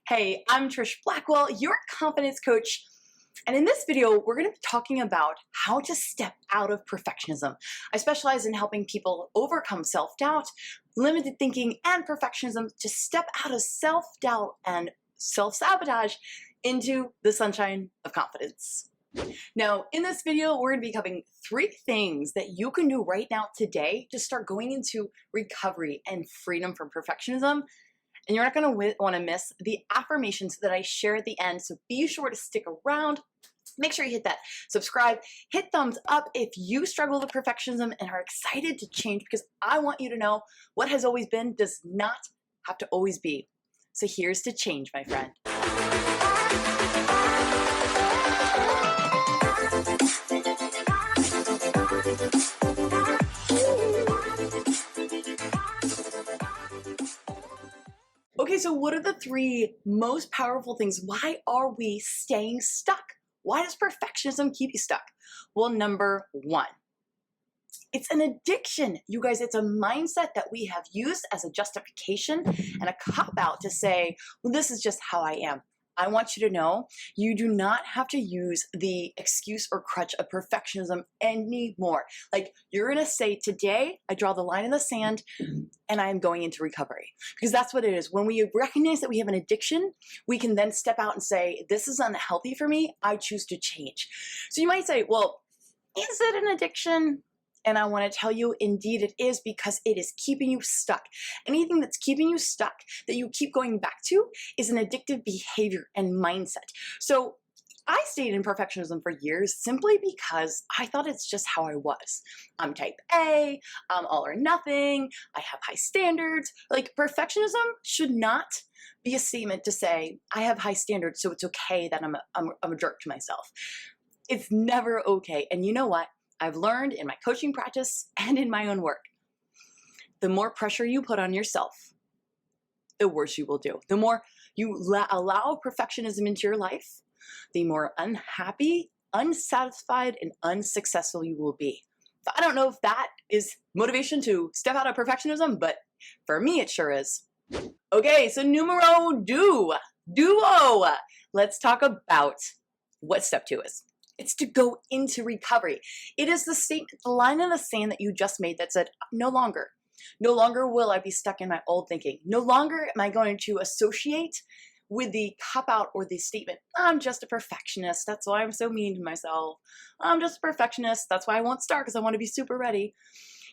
Hey, I'm Trish Blackwell, your confidence coach. And in this video, we're going to be talking about how to step out of perfectionism. I specialize in helping people overcome self-doubt, limited thinking, and perfectionism to step out of self-doubt and self-sabotage into the sunshine of confidence. Now, in this video, we're going to be covering 3 things that you can do right now today to start going into recovery and freedom from perfectionism. And you're not going to want to miss the affirmations that I share at the end. So be sure to stick around. Make sure you hit that subscribe, hit thumbs up if you struggle with perfectionism and are excited to change, because I want you to know what has always been does not have to always be. So here's to change, my friend. Okay, so what are the 3 most powerful things? Why are we staying stuck? Why does perfectionism keep you stuck? Well, number 1, it's an addiction. You guys, it's a mindset that we have used as a justification and a cop-out to say, well, this is just how I am. I want you to know you do not have to use the excuse or crutch of perfectionism anymore. Like, you're going to say, today I draw the line in the sand and I am going into recovery. Because that's what it is. When we recognize that we have an addiction, we can then step out and say, this is unhealthy for me. I choose to change. So you might say, well, is it an addiction? And I want to tell you, indeed it is, because it is keeping you stuck. Anything that's keeping you stuck that you keep going back to is an addictive behavior and mindset. So I stayed in perfectionism for years simply because I thought it's just how I was. I'm type A, I'm all or nothing, I have high standards. Like, perfectionism should not be a statement to say, I have high standards, so it's okay that I'm a jerk to myself. It's never okay. And you know what? I've learned in my coaching practice and in my own work, the more pressure you put on yourself, the worse you will do. The more you allow perfectionism into your life, the more unhappy, unsatisfied, and unsuccessful you will be. So I don't know if that is motivation to step out of perfectionism, but for me, it sure is. Okay, so numero duo. Let's talk about what step 2 is. It's to go into recovery. It is the statement, the line in the sand that you just made that said, no longer will I be stuck in my old thinking. No longer am I going to associate with the cop-out or the statement, I'm just a perfectionist. That's why I'm so mean to myself. I'm just a perfectionist. That's why I won't start, because I want to be super ready.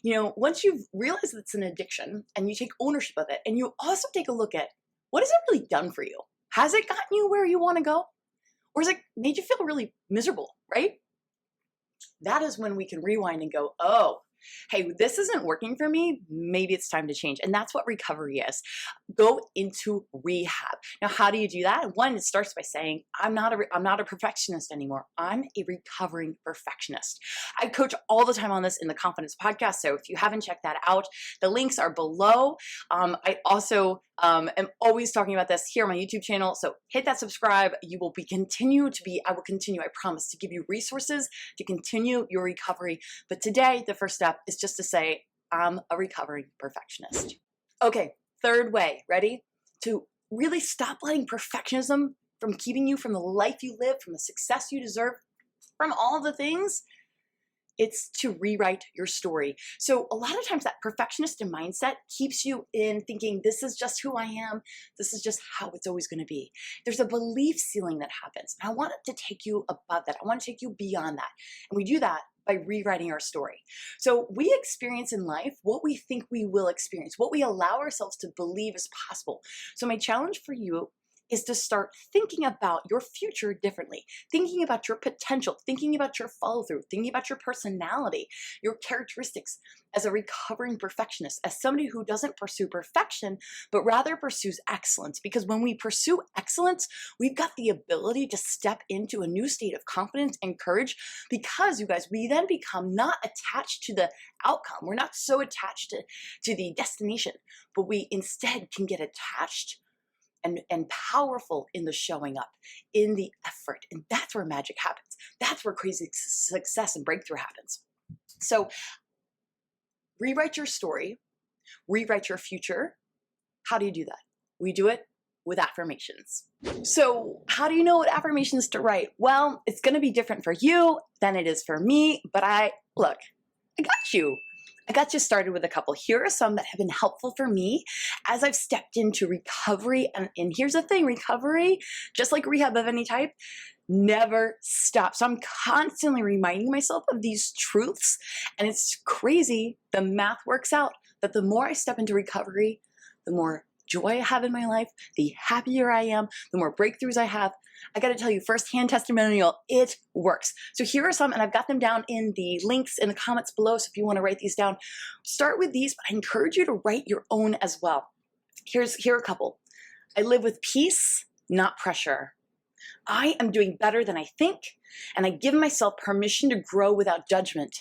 You know, once you've realized it's an addiction and you take ownership of it, and you also take a look at, what has it really done for you? Has it gotten you where you want to go? Or has it made you feel really miserable, right? That is when we can rewind and go, oh, hey, this isn't working for me. Maybe it's time to change. And that's what recovery is. Go into rehab. Now, how do you do that? 1, it starts by saying, I'm not a perfectionist anymore. I'm a recovering perfectionist. I coach all the time on this in the Confidence Podcast. So if you haven't checked that out, the links are below. I also am always talking about this here on my YouTube channel. So hit that subscribe. I will continue, I promise, to give you resources to continue your recovery. But today, the first step is just to say, I'm a recovering perfectionist. Okay, 3rd way, ready? To really stop letting perfectionism from keeping you from the life you live, from the success you deserve, from all the things. It's to rewrite your story. So a lot of times that perfectionist mindset keeps you in thinking, this is just who I am. This is just how it's always going to be. There's a belief ceiling that happens. And I want it to take you above that. I want to take you beyond that. And we do that by rewriting our story. So we experience in life what we think we will experience, what we allow ourselves to believe is possible. So my challenge for you is to start thinking about your future differently, thinking about your potential, thinking about your follow-through, thinking about your personality, your characteristics as a recovering perfectionist, as somebody who doesn't pursue perfection, but rather pursues excellence. Because when we pursue excellence, we've got the ability to step into a new state of confidence and courage, because, you guys, we then become not attached to the outcome. We're not so attached to the destination, but we instead can get attached and powerful in the showing up, in the effort. And that's where magic happens. That's where crazy success and breakthrough happens. So rewrite your story, rewrite your future. How do you do that? We do it with affirmations. So how do you know what affirmations to write? Well, it's going to be different for you than it is for me, but I got you. I got you started with a couple. Here are some that have been helpful for me as I've stepped into recovery. And here's the thing, recovery, just like rehab of any type, never stops. So I'm constantly reminding myself of these truths. And it's crazy. The math works out that the more I step into recovery, the more joy I have in my life, the happier I am, the more breakthroughs I have. I got to tell you, firsthand testimonial, it works. So here are some, and I've got them down in the links in the comments below. So if you want to write these down, start with these, but I encourage you to write your own as well. Here are a couple. I live with peace, not pressure. I am doing better than I think, and I give myself permission to grow without judgment.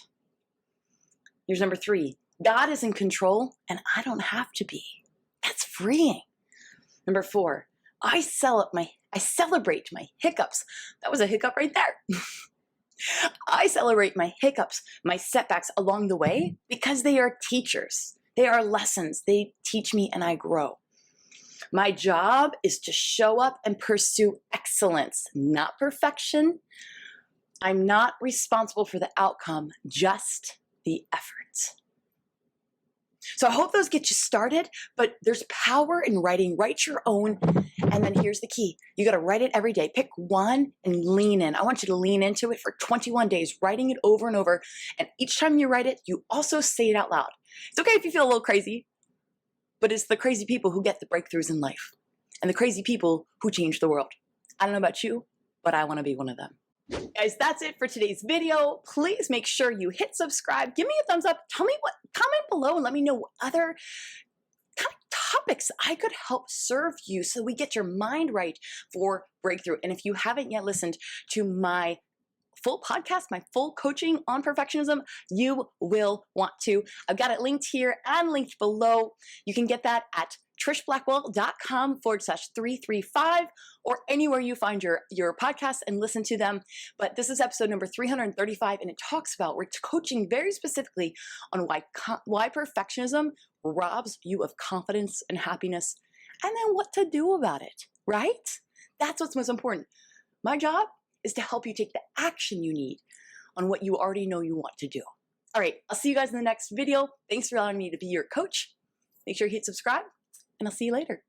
Here's number 3. God is in control, and I don't have to be. That's freeing. Number 4, I celebrate my hiccups. That was a hiccup right there. I celebrate my hiccups, my setbacks along the way, because they are teachers. They are lessons. They teach me and I grow. My job is to show up and pursue excellence, not perfection. I'm not responsible for the outcome, just the effort. So I hope those get you started, but there's power in writing. Write your own. And then here's the key. You got to write it every day. Pick one and lean in. I want you to lean into it for 21 days, writing it over and over. And each time you write it, you also say it out loud. It's okay if you feel a little crazy, but it's the crazy people who get the breakthroughs in life and the crazy people who change the world. I don't know about you, but I want to be one of them. Guys, that's it for today's video. Please make sure you hit subscribe. Give me a thumbs up. Tell me comment below and let me know what other kind of topics I could help serve you so we get your mind right for breakthrough. And if you haven't yet listened to my full podcast, my full coaching on perfectionism, you will want to. I've got it linked here and linked below. You can get that at trishblackwell.com/335 or anywhere you find your podcasts and listen to them. But this is episode number 335, and it talks about, we're coaching very specifically on why perfectionism robs you of confidence and happiness, and then what to do about it, right? That's what's most important. My job is to help you take the action you need on what you already know you want to do. All right, I'll see you guys in the next video. Thanks for allowing me to be your coach. Make sure you hit subscribe, and I'll see you later.